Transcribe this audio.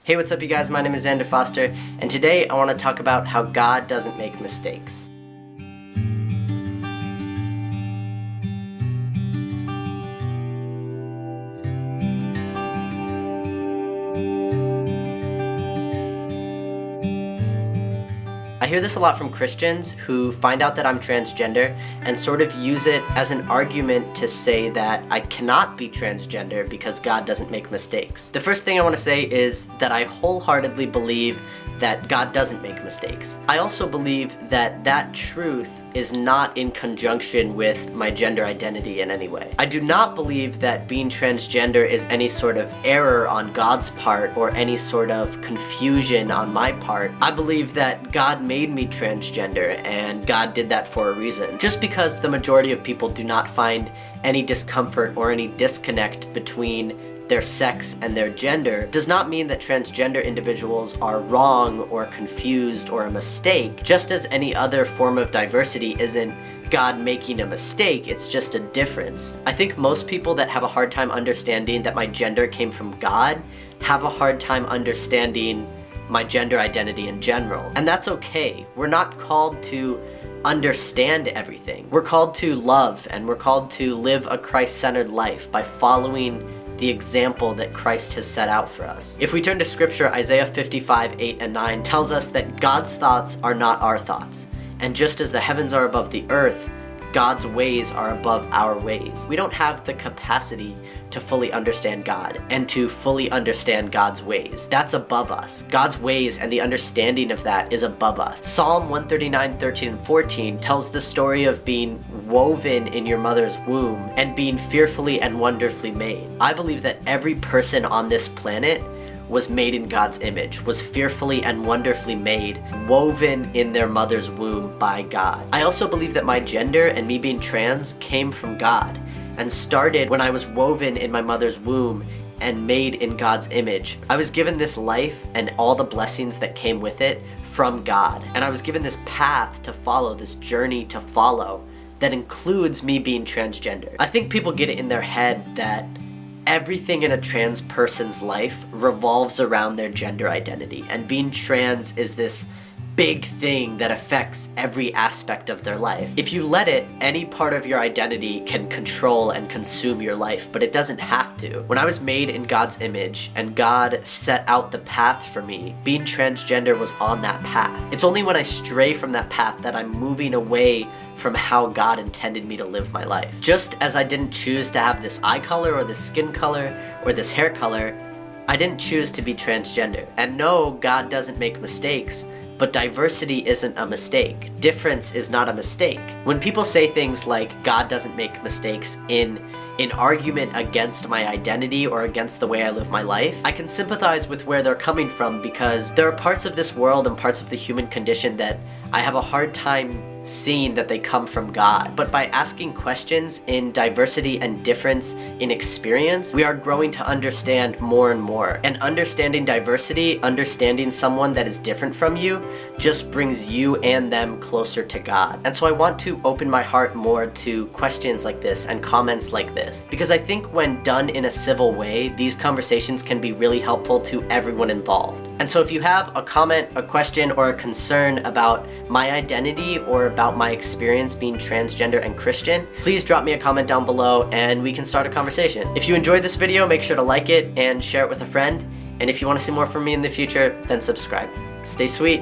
Hey, what's up you guys? My name is Zander Foster, and today I want to talk about how God doesn't make mistakes. I hear this a lot from Christians who find out that I'm transgender and sort of use it as an argument to say that I cannot be transgender because God doesn't make mistakes. The first thing I want to say is that I wholeheartedly believe that God doesn't make mistakes. I also believe that that truth is not in conjunction with my gender identity in any way. I do not believe that being transgender is any sort of error on God's part or any sort of confusion on my part. I believe that God made me transgender and God did that for a reason. Just because the majority of people do not find any discomfort or any disconnect between their sex and their gender does not mean that transgender individuals are wrong or confused or a mistake. Just as any other form of diversity isn't God making a mistake, it's just a difference. I think most people that have a hard time understanding that my gender came from God have a hard time understanding my gender identity in general. And that's okay. We're not called to understand everything. We're called to love and we're called to live a Christ-centered life by following the example that Christ has set out for us. If we turn to scripture, Isaiah 55:8-9 tells us that God's thoughts are not our thoughts. And just as the heavens are above the earth, God's ways are above our ways. We don't have the capacity to fully understand God and to fully understand God's ways. That's above us. God's ways and the understanding of that is above us. Psalm 139:13-14 tells the story of being woven in your mother's womb and being fearfully and wonderfully made. I believe that every person on this planet was made in God's image, was fearfully and wonderfully made, woven in their mother's womb by God. I also believe that my gender and me being trans came from God and started when I was woven in my mother's womb and made in God's image. I was given this life and all the blessings that came with it from God. And I was given this path to follow, this journey to follow that includes me being transgender. I think people get it in their head that everything in a trans person's life revolves around their gender identity, and being trans is this big thing that affects every aspect of their life. If you let it, any part of your identity can control and consume your life, but it doesn't have to. When I was made in God's image and God set out the path for me, being transgender was on that path. It's only when I stray from that path that I'm moving away from how God intended me to live my life. Just as I didn't choose to have this eye color or this skin color or this hair color, I didn't choose to be transgender. And no, God doesn't make mistakes, but diversity isn't a mistake. Difference is not a mistake. When people say things like God doesn't make mistakes in argument against my identity or against the way I live my life, I can sympathize with where they're coming from because there are parts of this world and parts of the human condition that I have a hard time seeing that they come from God. But by asking questions in diversity and difference in experience, we are growing to understand more and more. And understanding diversity, understanding someone that is different from you, just brings you and them closer to God. And so I want to open my heart more to questions like this and comments like this, because I think when done in a civil way, these conversations can be really helpful to everyone involved. And so if you have a comment, a question, or a concern about my identity or about my experience being transgender and Christian, please drop me a comment down below and we can start a conversation. If you enjoyed this video, make sure to like it and share it with a friend. And if you want to see more from me in the future, then subscribe. Stay sweet.